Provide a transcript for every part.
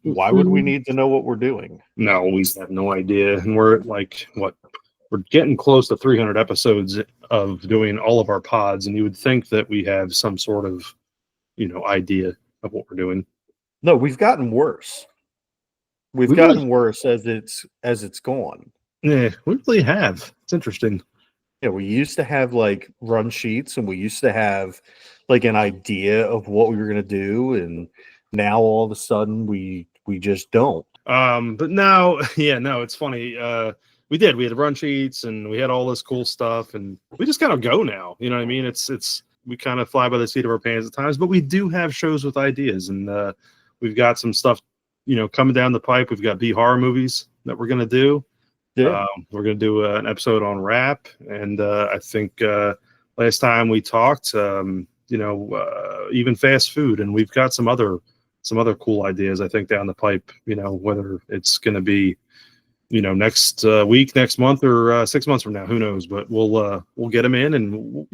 Why would we need to know what we're doing? No, we have no idea. And we're like, what? We're getting close to 300 episodes of doing all of our pods, and you would think that we have some sort of, idea of what we're doing. No, we've gotten worse. We've gotten worse as it's gone. Yeah, we really have. It's interesting. Yeah, we used to have like run sheets, and we used to have like an idea of what we were going to do, and now all of a sudden we just don't. But now, yeah, no, it's funny. We had run sheets and we had all this cool stuff, and we just kind of go now. You know what I mean? It's we kind of fly by the seat of our pants at times, but we do have shows with ideas, and we've got some stuff, coming down the pipe. We've got B horror movies that we're gonna do. Yeah, we're gonna do an episode on rap, and I think last time we talked, even fast food, and we've got some other cool ideas, I think, down the pipe, whether it's going to be, next week, next month, or 6 months from now, who knows, but we'll get them in, and,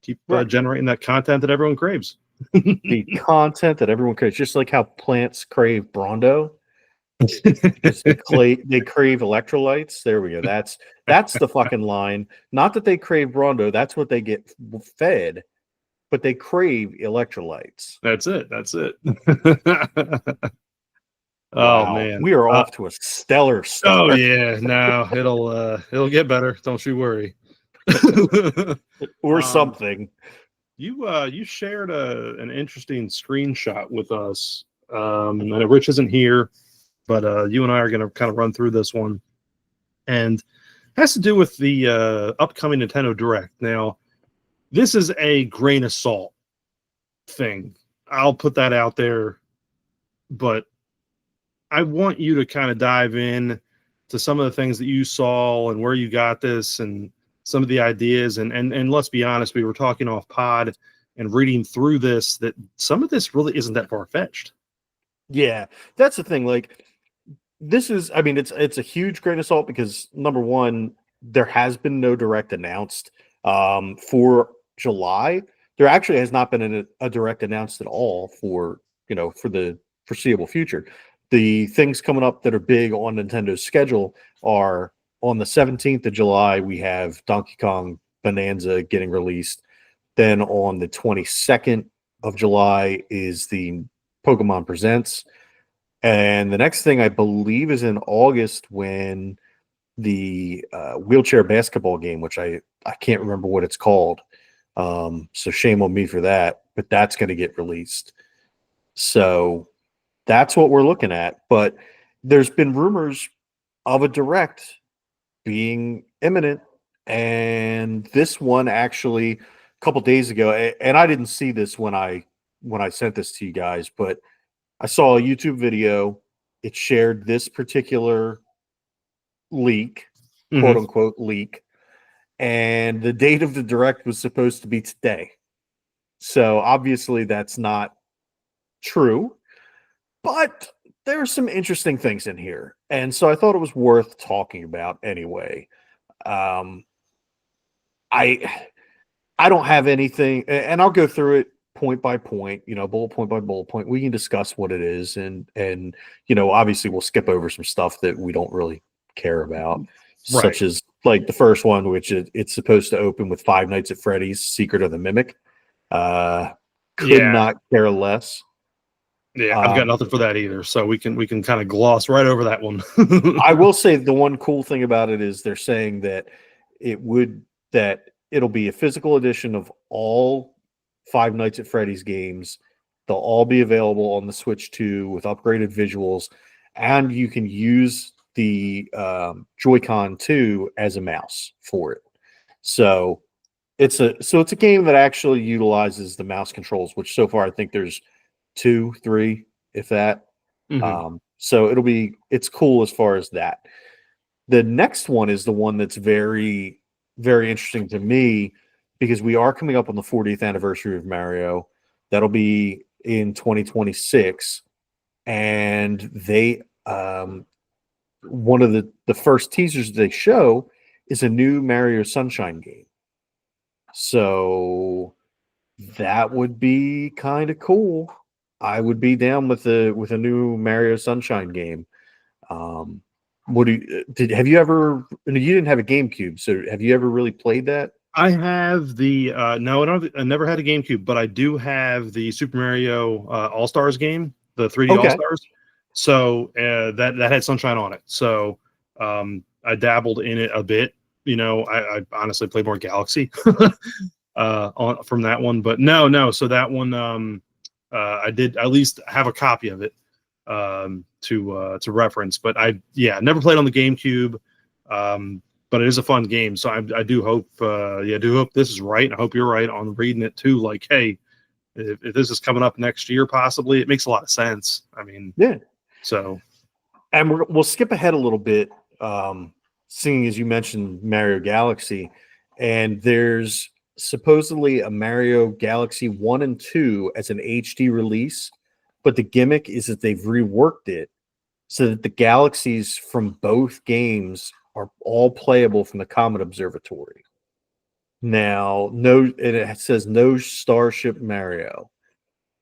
keep generating that content that everyone craves. the content that everyone craves, just like how plants crave Brondo. they crave electrolytes. There we go. That's the fucking line. Not that they crave Brondo, that's what they get fed. But they crave electrolytes. That's it. Wow. Oh man, we are off to a stellar start. Oh yeah, no, it'll get better. Don't you worry. Or something. You shared an interesting screenshot with us. And Rich isn't here, but you and I are going to kind of run through this one, and it has to do with the upcoming Nintendo Direct. Now, this is a grain of salt thing. I'll put that out there, but I want you to kind of dive in to some of the things that you saw and where you got this and some of the ideas. And let's be honest, we were talking off pod and reading through this, that some of this really isn't that far-fetched. Yeah, that's the thing. Like, this is, I mean, it's a huge grain of salt because, number one, there has been no direct announced for July. There actually has not been a direct announced at all for the foreseeable future. The things coming up that are big on Nintendo's schedule are on the 17th of July, we have Donkey Kong Bonanza getting released. Then on the 22nd of July is the Pokemon Presents. And the next thing I believe is in August when the wheelchair basketball game, which I can't remember what it's called. So shame on me for that, but that's going to get released. So that's what we're looking at. But there's been rumors of a direct being imminent. And this one actually a couple days ago, and I didn't see this when I sent this to you guys, but I saw a YouTube video. It shared this particular leak, quote unquote leak, and the date of the direct was supposed to be today. So obviously that's not true, but there are some interesting things in here, and so I thought it was worth talking about anyway. I don't have anything, and I'll go through it point by point, bullet point by bullet point. We can discuss what it is, and obviously we'll skip over some stuff that we don't really care about, such as like the first one, which it's supposed to open with Five Nights at Freddy's: Secret of the Mimic. Could not care less. Yeah, I've got nothing for that either, so we can kind of gloss right over that one. I will say the one cool thing about it is they're saying that it'll be a physical edition of all Five Nights at Freddy's games. They'll all be available on the Switch 2 with upgraded visuals, and you can use the Joy-Con 2 as a mouse for it. So it's a game that actually utilizes the mouse controls, which so far I think there's 2, 3, if that. So it's cool as far as that. The next one is the one that's very, very interesting to me because we are coming up on the 40th anniversary of Mario. That'll be in 2026. And they one of the first teasers they show is a new Mario Sunshine game. So that would be kind of cool. I would be down with a new Mario Sunshine game. What do you did? Have you ever? You didn't have a GameCube, so have you ever really played that? I have the no, I never had a GameCube, but I do have the Super Mario All Stars game, the 3D All Okay, Stars. So that had Sunshine on it. So I dabbled in it a bit. I honestly played more Galaxy from that one, but no. So that one, I did at least have a copy of it to reference. But never played on the GameCube. But it is a fun game, so I do hope, I do hope this is right. I hope you're right on reading it too. Like, hey, if this is coming up next year, possibly, it makes a lot of sense. I mean, yeah. so, And we'll skip ahead a little bit, seeing as you mentioned Mario Galaxy, and there's supposedly a Mario Galaxy 1 and 2 as an HD release, but the gimmick is that they've reworked it so that the galaxies from both games are all playable from the Comet Observatory. Now, no, and it says no Starship Mario.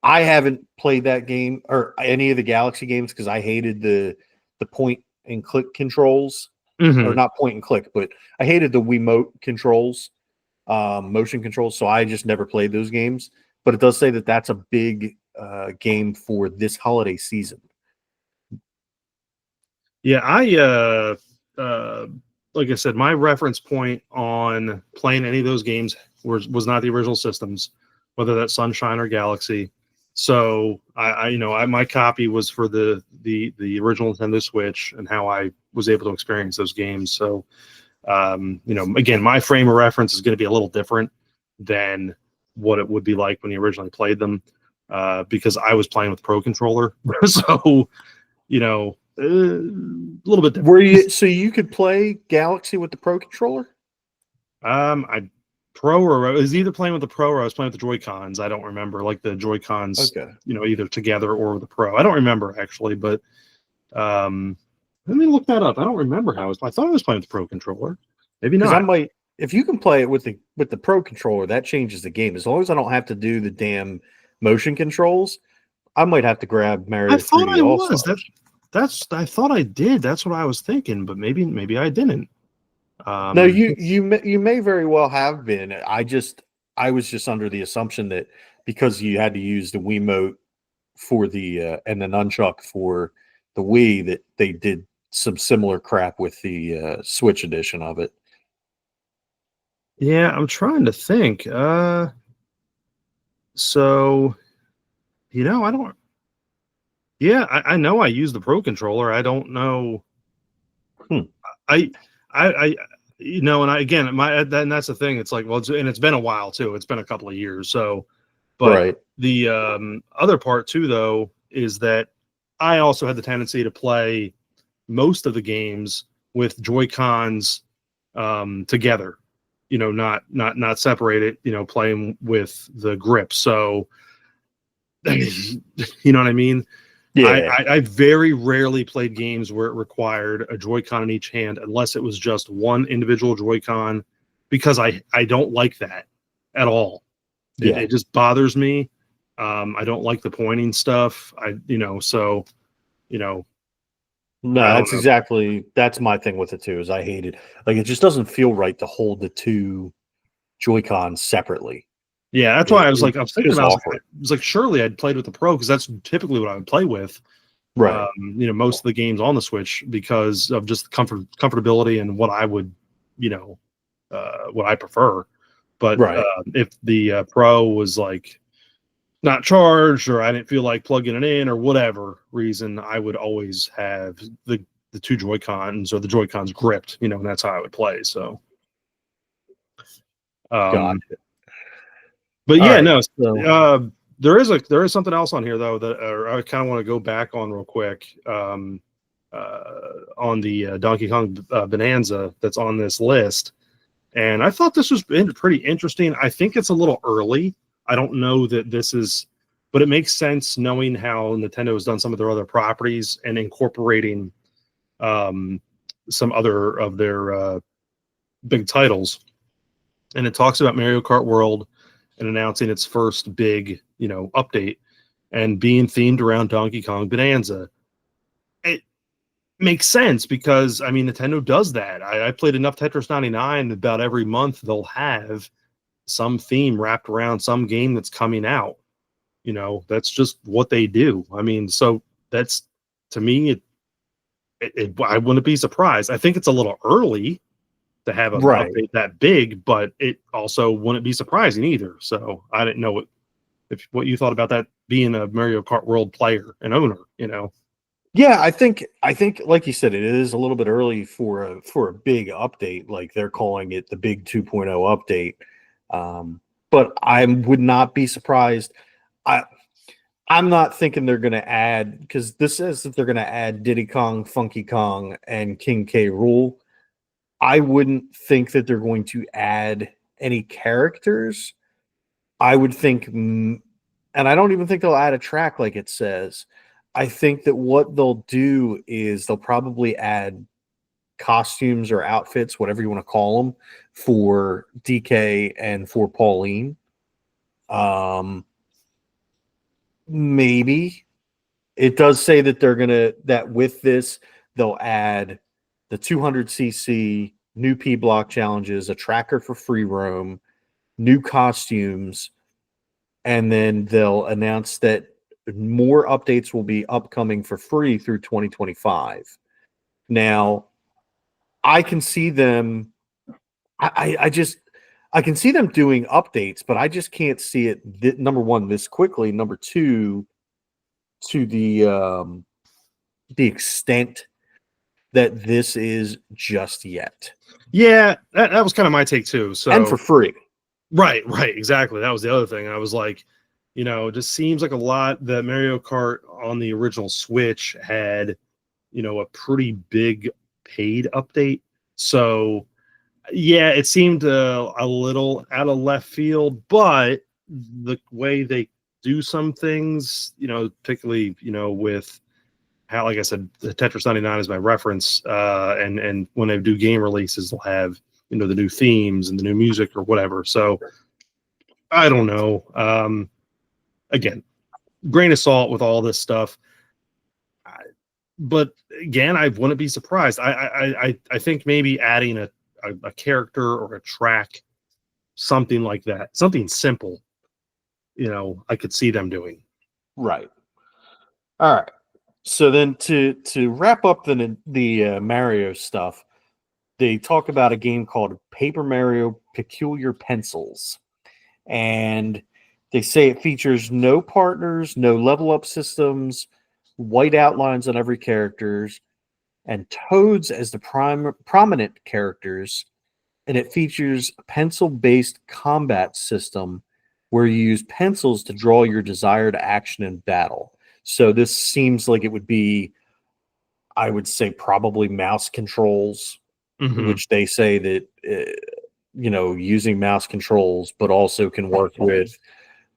I haven't played that game or any of the Galaxy games because I hated the point and click controls, or mhm. not point and click, but I hated the Wiimote controls, motion controls. So I just never played those games. But it does say that that's a big game for this holiday season. Yeah, like I said, my reference point on playing any of those games was not the original systems, whether that's Sunshine or Galaxy. So my copy was for the original Nintendo Switch and how I was able to experience those games. So, again, my frame of reference is going to be a little different than what it would be like when you originally played them, because I was playing with Pro Controller. So, a little bit different. Were you so you could play Galaxy with the Pro Controller? I Pro, or I was either playing with the Pro or I was playing with the Joy Cons. I don't remember, like the Joy Cons, Okay. Either together or with the Pro. I don't remember actually, but let me look that up. I don't remember how I thought I was playing with the Pro controller. Maybe Because I not. might, if you can play it with the Pro Controller, that changes the game. As long as I don't have to do the damn motion controls, I might have to grab I Mario thought 3D I All was. Stars. I thought I did. That's what I was thinking, but maybe I didn't. No, you may very well have been. I was just under the assumption that because you had to use the Wiimote for the and the nunchuck for the Wii, that they did some similar crap with the Switch edition of it. Yeah, I'm trying to think. So I don't. Yeah, I know I use the Pro controller. I don't know. Hmm. I and again, and that's the thing. It's like, well, it's been a while too. It's been a couple of years. So, but Right. the other part too, though, is that I also had the tendency to play most of the games with Joy Cons together. Not separated. Playing with the grip. So, you know what I mean. Yeah. I very rarely played games where it required a Joy-Con in each hand unless it was just one individual Joy-Con, because I don't like that at all. Yeah. It just bothers me. I don't like the pointing stuff. So No, I don't know. that's my thing with it too, is I hate it. Like it just doesn't feel right to hold the two Joy-Cons separately. Yeah, that's why I It's was thinking just about. awkward. I was like, surely I'd played with the Pro because that's typically what I would play with. Right. Most of the games on the Switch because of just comfortability and what I would, what I prefer. But Right. if the Pro was like not charged or I didn't feel like plugging it in or whatever reason, I would always have the two Joy Cons or the Joy Cons gripped, and that's how I would play. So, Got um, it. but All yeah, right. no, So there is something else on here though that I kind of want to go back on real quick. On the Donkey Kong Bonanza that's on this list, and I thought this was pretty interesting. I think it's a little early. I don't know that this is, but it makes sense knowing how Nintendo has done some of their other properties and incorporating some other of their big titles. And it talks about Mario Kart World and announcing its first big, update. and being themed around Donkey Kong Bonanza. It makes sense because, I mean, Nintendo does that. I played enough Tetris 99. About every month they'll have some theme wrapped around some game that's coming out. You know, that's just what they do. I mean, so that's, to me, I wouldn't be surprised. I think it's a little early to have an Right. update that big, but it also wouldn't be surprising either. So I didn't know what you thought about that being a Mario Kart World player and owner. You know, Yeah, I think like you said, it is a little bit early for a big update. Like they're calling it the big 2.0 update. But I would not be surprised. I I'm not thinking they're going to add, because this says that they're going to add Diddy Kong, Funky Kong, and King K. Rule. I wouldn't think that they're going to add any characters. I would think, and I don't even think they'll add a track like it says. I think that what they'll do is they'll probably add costumes or outfits, whatever you want to call them, for DK and for Pauline. Maybe it does say that that with this they'll add the 200cc new P block challenges, a tracker for free roam, new costumes, and then they'll announce that more updates will be upcoming for free through 2025. Now, I can see them. I can see them doing updates, but I just can't see it. Number one, this quickly. Number two, to the extent that this is just yet, yeah, that was kind of my take too. and for So free. right, exactly. That was the other thing. I was like, you know, it just seems like a lot that Mario Kart on the original Switch had, you know, a pretty big paid update. So yeah, it seemed a little out of left field, but the way they do some things, you know, particularly, you know, with how, like I said, the Tetris 99 is my reference, and when they do game releases, they'll have, you know, the new themes and the new music or whatever. So I don't know. Again, grain of salt with all this stuff. But again, I wouldn't be surprised. I think maybe adding a character or a track, something like that, something simple, you know, I could see them doing. Right. All right. So then to wrap up the Mario stuff, they talk about a game called Paper Mario Peculiar Pencils, and they say it features no partners, no level up systems, white outlines on every characters, and toads as the prominent characters, and it features a pencil-based combat system where you use pencils to draw your desired action in battle. So this seems like it would be, I would say, probably mouse controls, Mm-hmm. which they say that using mouse controls, but also can work with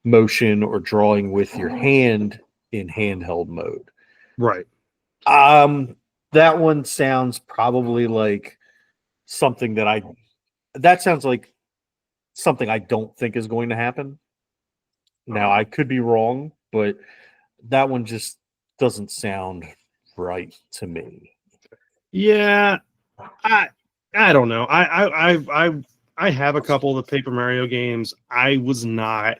motion or drawing with your hand in handheld mode. Right. Um, that one sounds probably like something that sounds like something I don't think is going to happen. Now, I could be wrong, but that one just doesn't sound right to me. Yeah, I I don't know. I have a couple of the Paper Mario games. I was not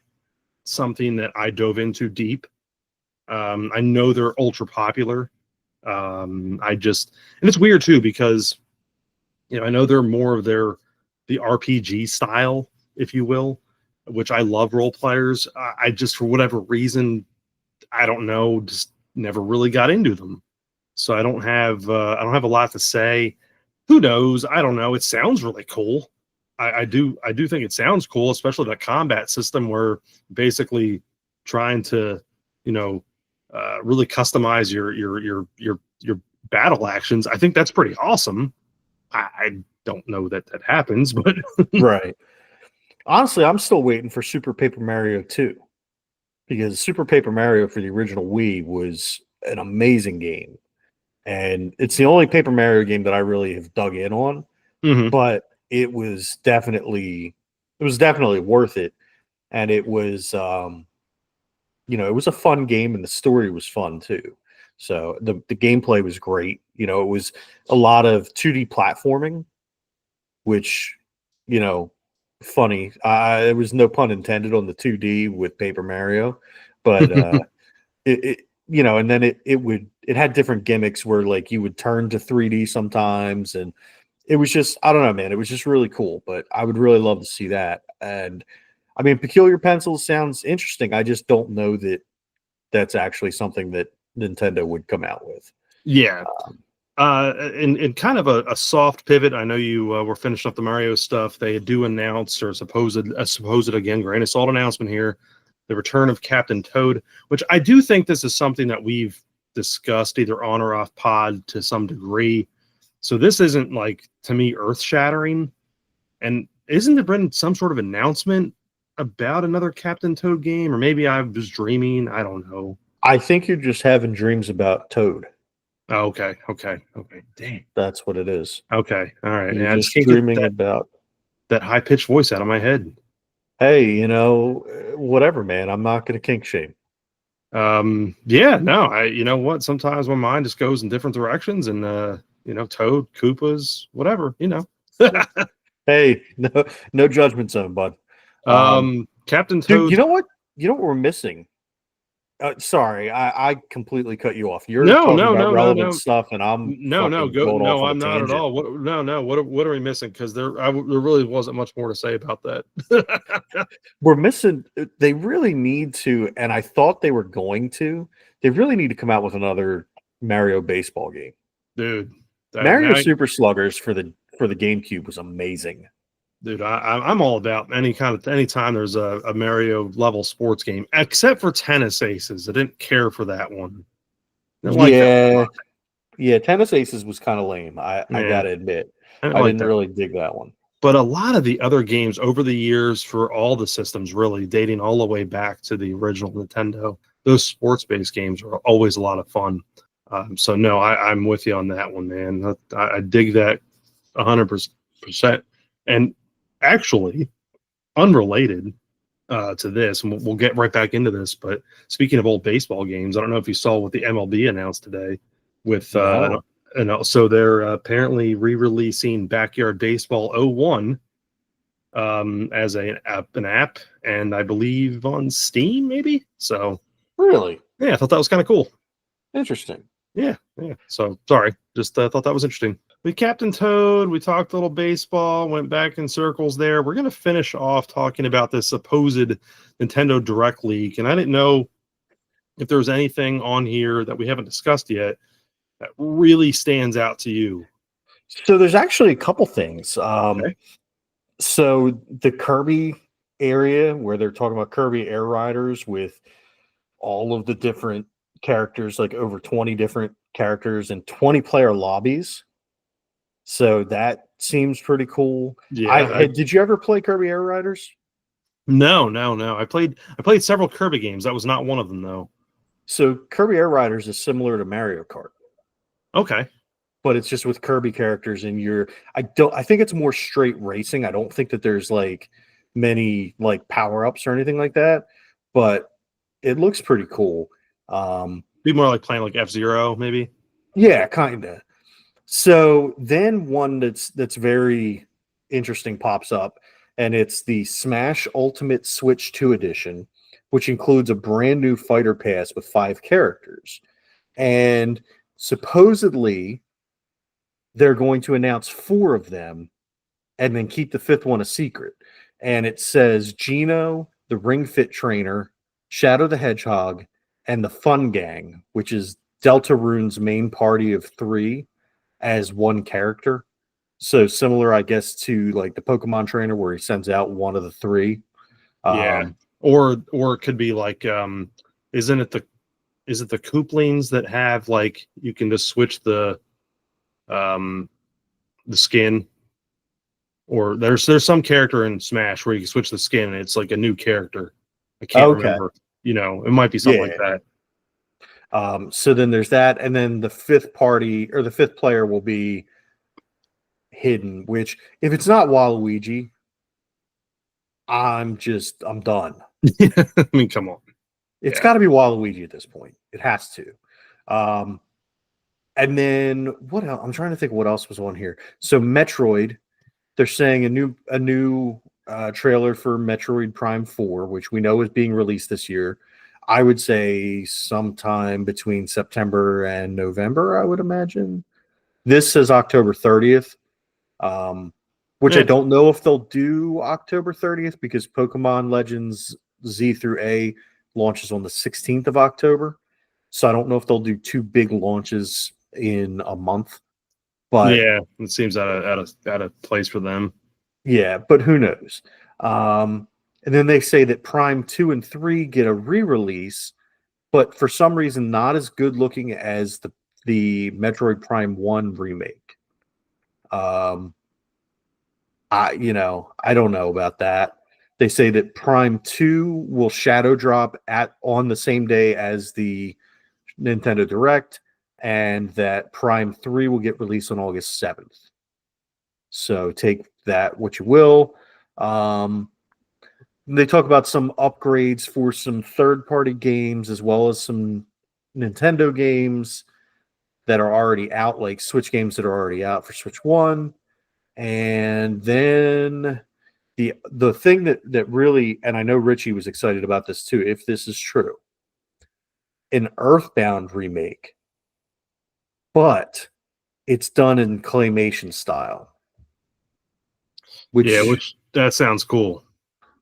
something that I dove into deep. I know they're ultra popular. I just, and it's weird too because, you know, I know they're more of the RPG style, if you will, which I love role players. I just, for whatever reason, I don't know, just never really got into them. So I don't have a lot to say. Who knows? I don't know. It sounds really cool. I do think it sounds cool, especially that combat system where basically trying to, you know, really customize your battle actions. I think that's pretty awesome. I don't know that that happens, but Right. Honestly, I'm still waiting for Super Paper Mario 2, because Super Paper Mario for the original Wii was an amazing game. And it's the only Paper Mario game that I really have dug in on, Mhm. but it was definitely worth it. And it was it was a fun game and the story was fun too. So the gameplay was great. It was a lot of 2D platforming, which, you know, funny. There was no pun intended on the 2D with Paper Mario, but and then it had different gimmicks where like you would turn to 3D sometimes, and it was just, I don't know, man, it was just really cool. But I would really love to see that. And I mean, Peculiar Pencils sounds interesting. I just don't know that that's actually something that Nintendo would come out with. Yeah. Um, In kind of a soft pivot, I know you were finishing up the Mario stuff. They do announce, or supposed again, grain of salt announcement here, the return of Captain Toad, which I do think this is something that we've discussed either on or off pod to some degree. So this isn't like, to me, earth shattering. And isn't there been some sort of announcement about another Captain Toad game? Or maybe I was dreaming. I don't know. I think you're just having dreams about Toad. Oh, okay. Dang. That's what it is. Okay. All right. You're Yeah, I just just can't get dreaming about, that high pitched voice out of my head. hey, whatever, man. I'm not going to kink shame. Yeah, no, you know what? Sometimes my mind just goes in different directions, and Toad, Koopas, whatever, Hey, no judgment zone, bud. Captain Dude, Toad. you know what? You know what we're missing? Sorry, I completely cut you off. You're No, talking no, about no, no, relevant no, stuff, and I'm no, fucking go. going off No, on a I'm not at tangent. all. What are we missing? Because there really wasn't much more to say about that. We're missing. They really need to, and I thought they were going to. They really need to come out with another Mario baseball game. Dude, Mario now, Super Sluggers for the GameCube was amazing. dude, I'm all about anytime there's a Mario level sports game, except for Tennis Aces. I didn't care for that one. I didn't like that one. Yeah. Tennis Aces was kind of lame. I Yeah, gotta admit, I didn't I like didn't that. really dig that one. But a lot of the other games over the years for all the systems, really dating all the way back to the original Nintendo, those sports-based games are always a lot of fun. So no, I'm with you on that one, man. I dig that 100%. And actually, unrelated to this, and we'll get right back into this. But speaking of old baseball games, I don't know if you saw what the MLB announced today with No. and so they're apparently re-releasing Backyard Baseball '01 as an app, and I believe on Steam, maybe. So Really? yeah, I thought that was kind of cool. Interesting. Yeah. So sorry, just thought that was interesting. We Captain Toad, we talked a little baseball, went back in circles there. We're gonna finish off talking about this supposed Nintendo Direct leak, and I didn't know if there was anything on here that we haven't discussed yet that really stands out to you. So there's actually a couple things. Okay. So the Kirby area where they're talking about Kirby Air Riders with all of the different characters, like over 20 different characters and 20 player lobbies. So that seems pretty cool. Yeah. Did you ever play Kirby Air Riders? No. I played several Kirby games. That was not one of them though. So Kirby Air Riders is similar to Mario Kart, Okay. but it's just with Kirby characters, and I think it's more straight racing. I don't think that there's like many like power-ups or anything like that, but it looks pretty cool. Be more like playing like F-Zero, maybe. Yeah, kind of. So then one that's very interesting pops up, and it's the Smash Ultimate Switch 2 edition, which includes a brand new fighter pass with 5 characters. And supposedly they're going to announce 4 of them and then keep the 5th one a secret. And it says Gino, the Ring Fit Trainer, Shadow the Hedgehog, and the Fun Gang, which is Deltarune's main party of 3 as one character. So similar, I guess, to like the Pokemon trainer where he sends out one of the 3. Yeah. Or it could be like isn't it the Kooplings that have like you can just switch the skin, or there's some character in Smash where you can switch the skin and it's like a new character. I can't remember. It might be something like that. So then there's that, and then the 5th party or the 5th player will be hidden, which if it's not Waluigi, I'm done. I mean, come on. It's got to be Waluigi at this point. It has to. And then what else? I'm trying to think what else was on here. So Metroid, they're saying a new trailer for Metroid Prime 4, which we know is being released this year. I would say sometime between September and November, I would imagine. This says October 30th, which I don't know if they'll do October 30th because Pokemon Legends Z through A launches on the 16th of October. So I don't know if they'll do two big launches in a month. But yeah, it seems out of place for them. Yeah, but who knows? And then they say that Prime 2 and 3 get a re-release, but for some reason not as good looking as the Metroid Prime 1 remake. I don't know about that. They say that Prime 2 will shadow drop on the same day as the Nintendo Direct, and that Prime 3 will get released on August 7th. So take that what you will. They talk about some upgrades for some third-party games as well as some Nintendo games that are already out, like Switch games that are already out for Switch 1. And then the thing that really, and I know Richie was excited about this too, if this is true, an Earthbound remake, but it's done in claymation style. Which that sounds cool.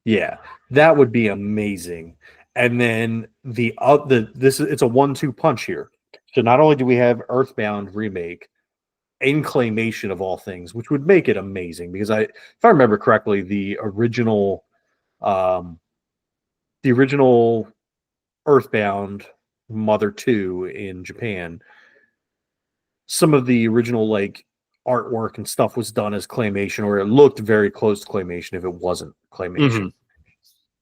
Yeah, that would be amazing. And then it's a 1-2 punch here. So not only do we have Earthbound remake in claymation of all things, which would make it amazing because if I remember correctly, the original Earthbound Mother 2 in Japan, some of the original like artwork and stuff was done as claymation, or it looked very close to claymation if it wasn't claymation.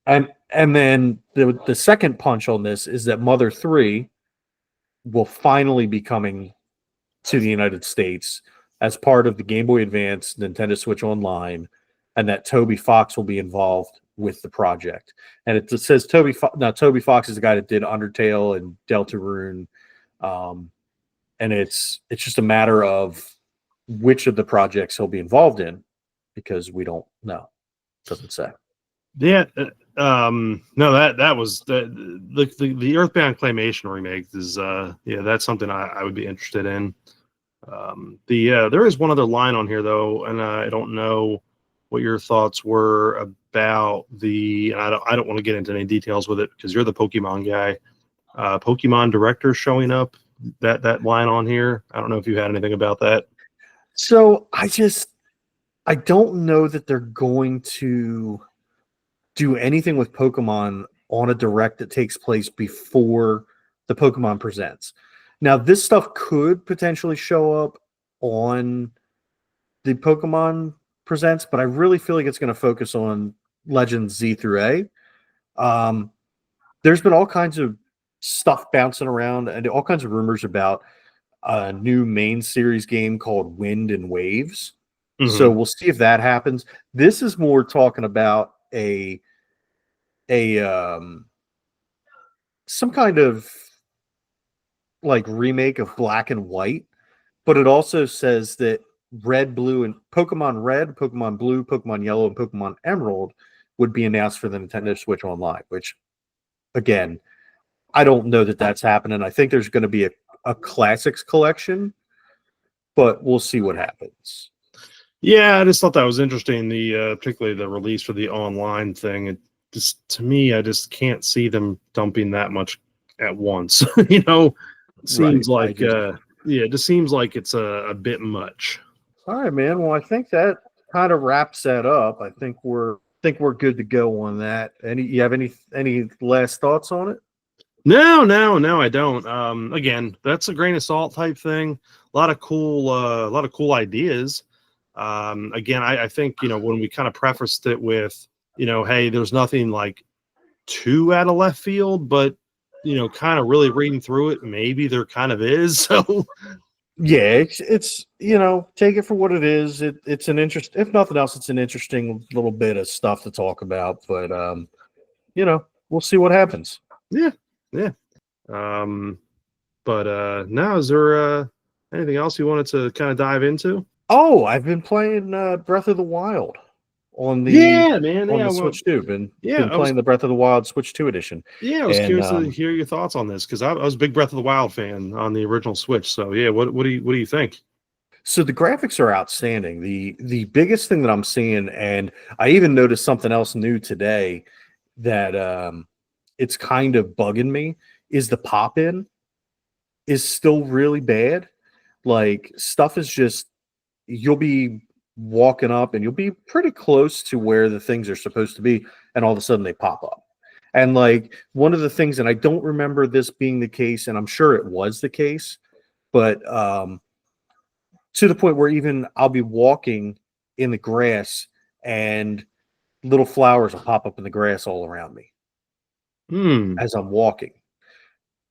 And then the second punch on this is that Mother 3 will finally be coming to the United States as part of the Game Boy Advance, Nintendo Switch Online, and that Toby Fox will be involved with the project. And it says Toby Fox is the guy that did Undertale and Deltarune, and it's just a matter of which of the projects he'll be involved in because we don't know. It doesn't say. Yeah. No, that was the Earthbound claymation remake is that's something I would be interested in. There is one other line on here though, and I don't know what your thoughts were about I don't want to get into any details with it because you're the Pokemon guy. Pokemon director showing up, that line on here. I don't know if you had anything about that. So I don't know that they're going to do anything with Pokemon on a direct that takes place before the Pokemon Presents. Now, this stuff could potentially show up on the Pokemon Presents, but I really feel like it's going to focus on Legends Z through A. There's been all kinds of stuff bouncing around and all kinds of rumors about a new main series game called Wind and Waves. Mm-hmm. So we'll see if that happens. This is more talking about some kind of like remake of Black and White, but it also says that Red, Blue, and Pokemon Red, Pokemon Blue, Pokemon Yellow, and Pokemon Emerald would be announced for the Nintendo Switch Online, which again, I don't know that that's happening. I think there's going to be a classics collection, but we'll see what happens. Yeah, I just thought that was interesting. Particularly the release for the online thing. It just, to me, I just can't see them dumping that much at once. It seems like it just seems like it's a bit much. All right, man. Well, I think that kind of wraps that up. I think we're good to go on that. You have any last thoughts on it? No, I don't. Again, that's a grain of salt type thing. A lot of cool ideas. Again, I think, when we kind of prefaced it with, hey, there's nothing like too out of left field, but, kind of really reading through it, maybe there kind of is. So yeah, it's take it for what it is. It's an interest. If nothing else, it's an interesting little bit of stuff to talk about, but we'll see what happens. Yeah. Yeah. But now, is there anything else you wanted to kind of dive into? Oh, I've been playing Breath of the Wild on the Yeah, man. on Yeah, the well, Switch 2. Been yeah, been playing the Breath of the Wild Switch 2 edition. I was And curious to hear your thoughts on this because I was a big Breath of the Wild fan on the original Switch. So yeah, what do you think? so the graphics are outstanding. The biggest thing that I'm seeing, and I even noticed something else new today that it's kind of bugging me, is the pop in is still really bad. Like stuff is just you'll be walking up and you'll be pretty close to where the things are supposed to be, and all of a sudden they pop up. And like one of the things, and I don't remember this being the case, and I'm sure it was the case, but to the point where even I'll be walking in the grass and little flowers will pop up in the grass all around me Hmm. as I'm walking.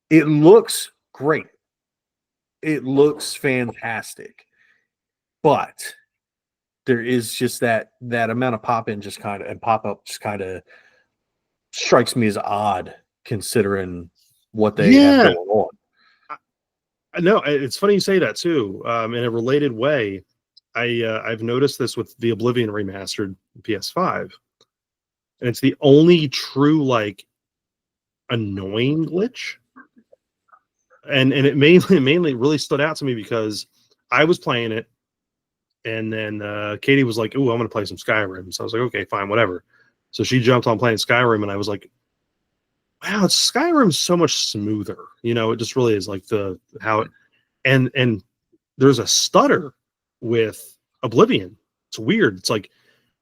It looks great. It looks fantastic. But there is just that amount of pop in just kind of and pop up just kind of strikes me as odd considering what they have Yeah. going on. No, it's funny you say that too. In a related way, I've noticed this with the Oblivion remastered PS5, and it's the only true like annoying glitch. And it mainly really stood out to me because I was playing it, and then Katie was like, "Oh, I'm gonna play some Skyrim." So I was like, "Okay, fine, whatever." So she jumped on playing Skyrim, and I was like, "Wow, Skyrim's so much smoother." It just really is like the how it and there's a stutter with Oblivion. It's weird. It's like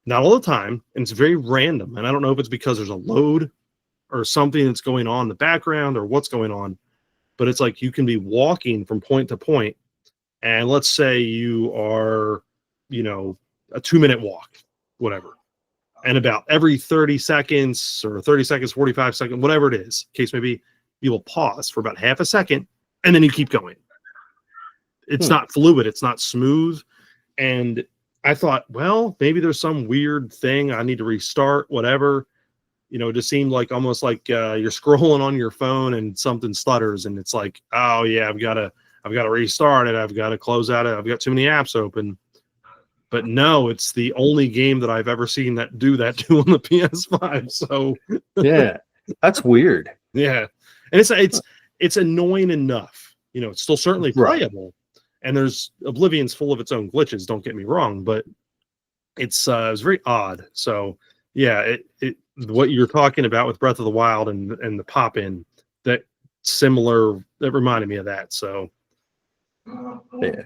not all the time, and it's very random. And I don't know if it's because there's a load or something that's going on in the background or what's going on, but it's like you can be walking from point to point, and let's say you are, a 2-minute walk, whatever. And about every 30 seconds or 30 seconds, 45 seconds, whatever it is, case may be, you will pause for about half a second and then you keep going. It's Hmm. not fluid, it's not smooth. And I thought, well, maybe there's some weird thing. I need to restart, whatever. It just seemed like almost like you're scrolling on your phone and something stutters, and it's like, oh yeah, I've got to restart it. I've got to close out it. I've got too many apps open. But no, it's the only game that I've ever seen that do that to on the PS5. So Yeah, that's weird. yeah, and it's annoying enough. It's still certainly Right. playable, and there's Oblivion's full of its own glitches. Don't get me wrong, but it's very odd. So yeah, it what you're talking about with Breath of the Wild and the pop in that reminded me of that. So Yeah.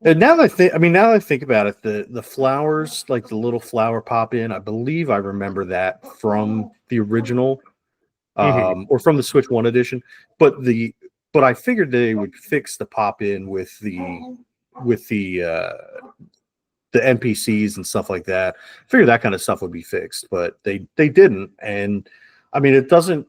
And now that I think about it, the flowers, like the little flower pop in, I believe I remember that from the original, mhm. or from the Switch One edition. But I figured they would fix the pop in with the NPCs and stuff like that. I figured that kind of stuff would be fixed, but they didn't. And I mean, it doesn't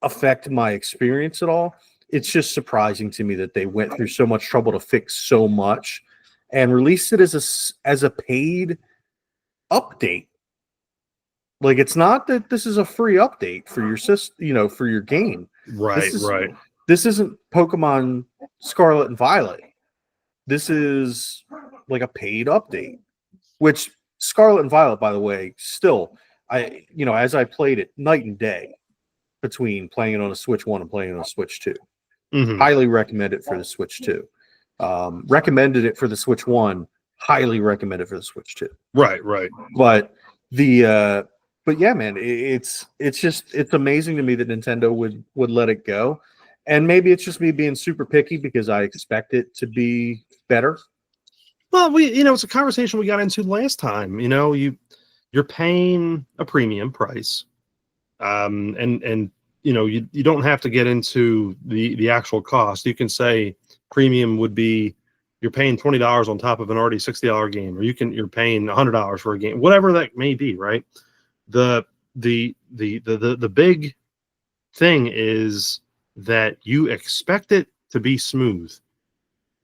affect my experience at all. It's just surprising to me that they went through so much trouble to fix so much and released it as a paid update. Like it's not that this is a free update for your system, for your game. Right, This is right. this isn't Pokemon Scarlet and Violet. This is like a paid update, which Scarlet and Violet, by the way, still, as I played it, night and day between playing it on a Switch 1 and playing it on a Switch 2. Hmm. Highly recommend it for the Switch 2. Recommended it for the Switch 1, highly recommend it for the Switch 2. Right, right. But but yeah, man, it's amazing to me that Nintendo would let it go. And maybe it's just me being super picky because I expect it to be better. Well, it's a conversation we got into last time. You're paying a premium price, and you don't have to get into the actual cost. You can say premium would be you're paying $20 on top of an already $60 game, or you're paying $100 for a game, whatever that may be, right? The big thing is that you expect it to be smooth.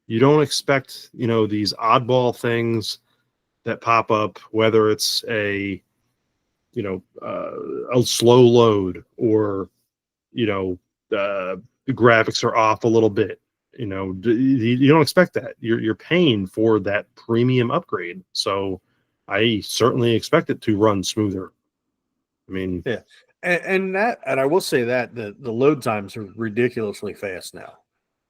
You don't expect these oddball things that pop up, whether it's a a slow load, or the graphics are off a little bit. You don't expect that. You're paying for that premium upgrade, so I certainly expect it to run smoother. I mean, Yeah, and I will say that the load times are ridiculously fast now.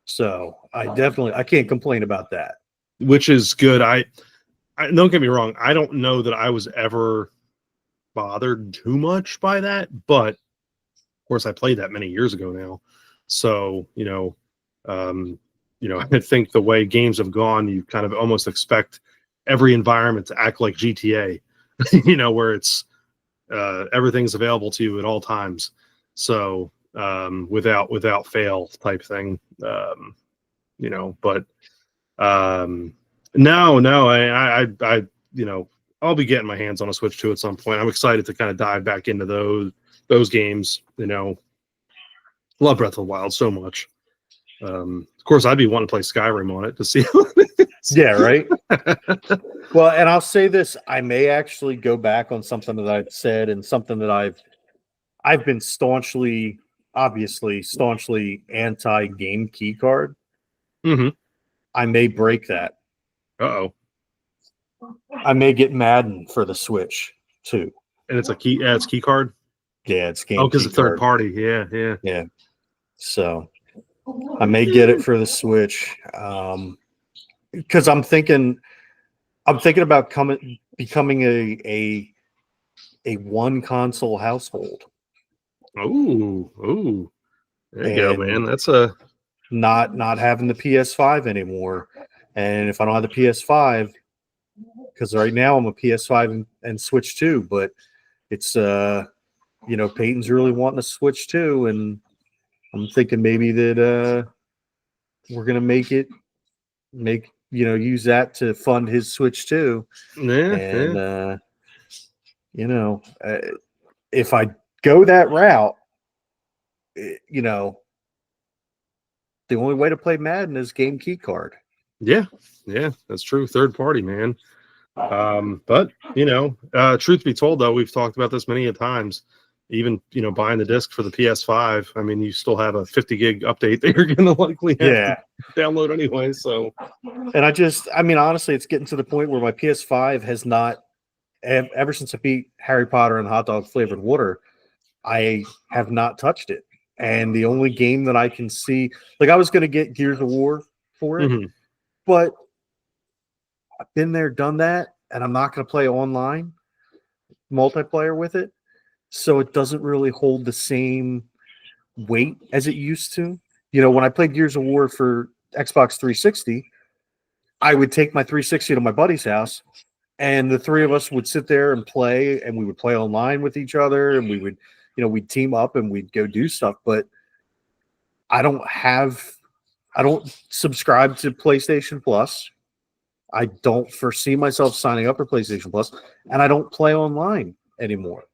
So I can't complain about that. which is good. I don't get me wrong. I don't know that I was ever bothered too much by that, but of course I played that many years ago now. So, I think the way games have gone, you kind of almost expect every environment to act like GTA, where it's everything's available to you at all times. So, without fail type thing. But no, I'll be getting my hands on a Switch 2 at some point. I'm excited to kind of dive back into those games. Love Breath of the Wild so much. Of course, I'd be wanting to play Skyrim on it to see. Yeah, right. Well, and I'll say this: I may actually go back on something that I've said and something that I've been staunchly anti game key card. Mm-hmm. I may break that. Uh-oh. I may get Madden for the Switch too. And it's a key. Yeah, it's key card. Yeah, it's game. Oh, because key it's third card. party. Yeah. Yeah. So I may get it for the Switch. Because I'm thinking about becoming a one console household. Oh, there you go, man. That's a not having the PS5 anymore. And if I don't have the PS5, because right now I'm a PS5 and Switch 2, but it's Peyton's really wanting to Switch 2, and I'm thinking maybe that we're gonna use that to fund his Switch 2. And if I go that route, the only way to play Madden is game key card. Yeah, that's true. Third party, man. But truth be told, though, we've talked about this many a times. Even buying the disc for the PS5, I mean, you still have a 50 gig update that you're going to likely have to download anyway. So, and honestly, it's getting to the point where my PS5 has not, ever since I beat Harry Potter and hot dog flavored water, I have not touched it. And the only game that I can see, like I was going to get Gears of War for it, but I've been there, done that, and I'm not going to play online multiplayer with it. So it doesn't really hold the same weight as it used to. When I played Gears of War for Xbox 360, I would take my 360 to my buddy's house, and the three of us would sit there and play, and we would play online with each other, and we would, we'd team up and we'd go do stuff. But I don't subscribe to PlayStation Plus. I don't foresee myself signing up for PlayStation Plus, and I don't play online anymore.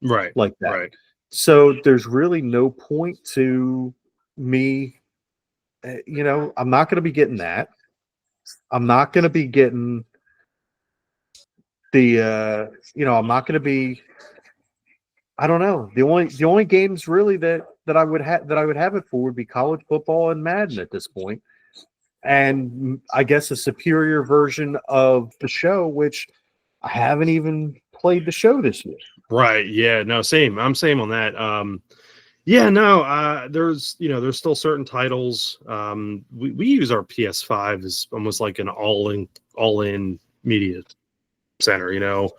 Right. Like that. Right. So there's really no point to me. I'm not going to be getting that. I'm not going to be getting the, I'm not going to be, I don't know. The only games really that I would have it for would be college football and Madden at this point. And I guess a superior version of the show, which I haven't even played the show this year. Right. Yeah. No, same. I'm same on that. There's still certain titles. We use our PS5 as almost like an all-in media center.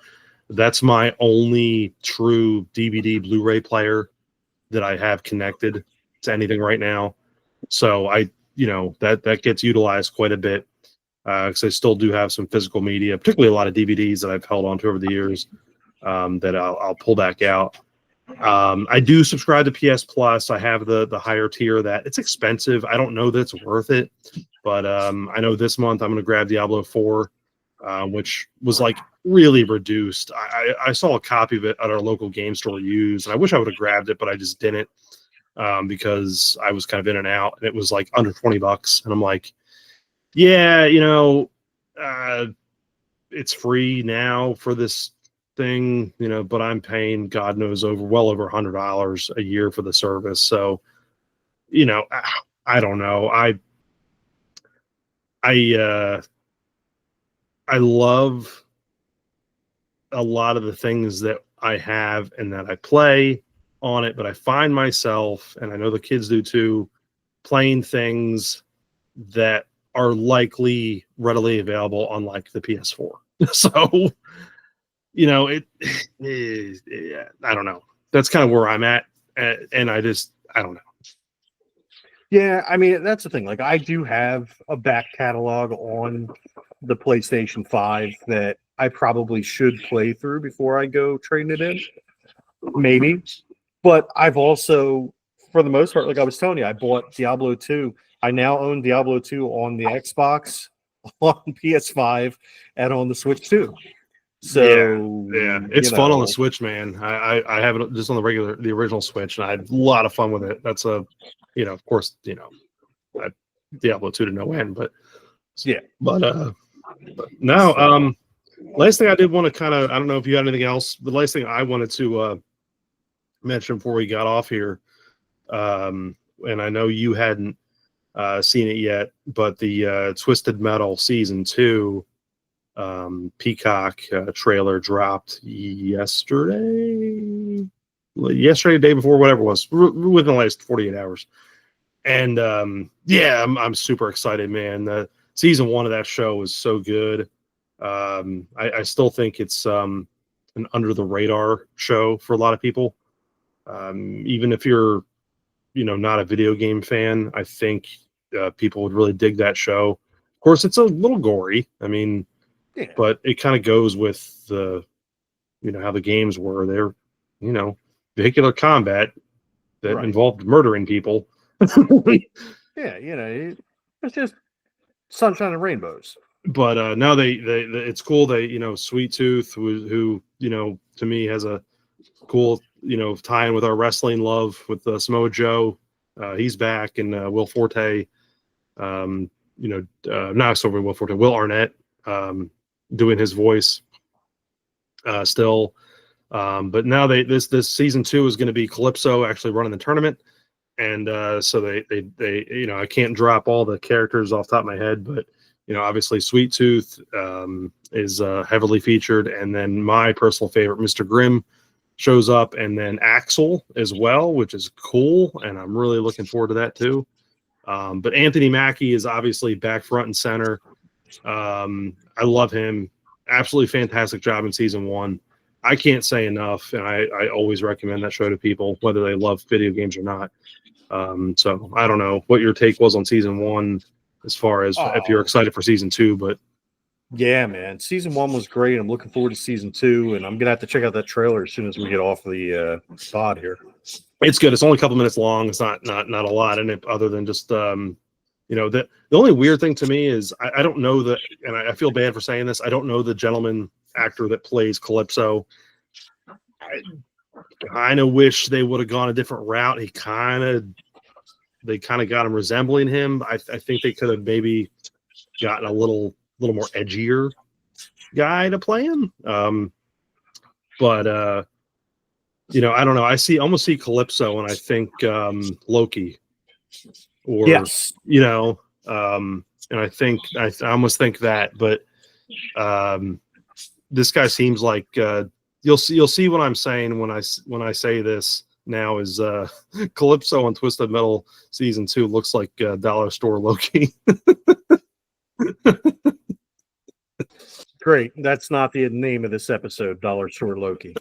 That's my only true DVD Blu-ray player that I have connected to anything right now. So that gets utilized quite a bit, because I still do have some physical media, particularly a lot of DVDs that I've held onto over the years, that I'll pull back out. I do subscribe to PS Plus. I have the higher tier. That it's expensive. I don't know that it's worth it, but I know this month I'm going to grab Diablo 4, which was like really reduced. I saw a copy of it at our local game store used, and I wish I would have grabbed it, but I just didn't, because I was kind of in and out, and it was like under $20, and I'm like, yeah, it's free now for this thing, but I'm paying God knows well over $100 a year for the service. So, I don't know. I love a lot of the things that I have and that I play on it, but I find myself, and I know the kids do too, playing things that are likely readily available on like the PS4. So, I don't know. That's kind of where I'm at. And I don't know. Yeah, I mean, that's the thing. Like, I do have a back catalog on the PlayStation 5 that I probably should play through before I go trading it in. Maybe. But I've also, for the most part, like I was telling you, I bought Diablo 2. I now own Diablo 2 on the Xbox, on PS5, and on the Switch too. So yeah, it's fun on the Switch, man. I have it just on the original Switch, and I had a lot of fun with it. That's of course, Diablo 2 to no end, but yeah. But now, last thing I did want to I don't know if you had anything else. The last thing I wanted to mention before we got off here, and I know you hadn't seen it yet, but the Twisted Metal Season 2 Peacock trailer dropped yesterday, the day before, whatever it was, within the last 48 hours. And I'm super excited, man. The season 1 of that show was so good. I still think it's an under the radar show for a lot of people. Even if you're, not a video game fan, I think people would really dig that show. Of course, it's a little gory. I mean, but it kind of goes with the, how the games were. They're, vehicular combat that involved murdering people. Yeah, it's just sunshine and rainbows. But now they it's cool. They Sweet Tooth, who to me has a cool tie in with our wrestling love with Samoa Joe. He's back, and Will Forte. Not so Will Forte, Will Arnett, doing his voice still. But now this season 2 is going to be Calypso actually running the tournament. And so they I can't drop all the characters off the top of my head, but obviously Sweet Tooth is heavily featured, and then my personal favorite, Mr. Grimm, shows up, and then Axel as well, which is cool, and I'm really looking forward to that too. But Anthony Mackie is obviously back front and center. I love him. Absolutely fantastic job in season 1. I can't say enough, and I always recommend that show to people, whether they love video games or not. So I don't know what your take was on season 1 as far as if you're excited for season 2, but yeah, man, season 1 was great. I'm looking forward to season 2, and I'm gonna have to check out that trailer as soon as we get off the pod here. It's good. It's only a couple minutes long. It's not a lot in it, other than just the only weird thing to me is I don't know that, and I feel bad for saying this, I don't know the gentleman actor that plays Calypso. I kind of wish they would have gone a different route. They kind of got him resembling him. I think they could have maybe gotten a little more edgier guy to play him. But I don't know. I almost see Calypso, and I think Loki, or yes, and I think I almost think that, but this guy seems like you'll see what I'm saying when I say this now is Calypso on Twisted Metal season 2 looks like Dollar Store Loki. Great. That's not the name of this episode, Dollar Store Loki.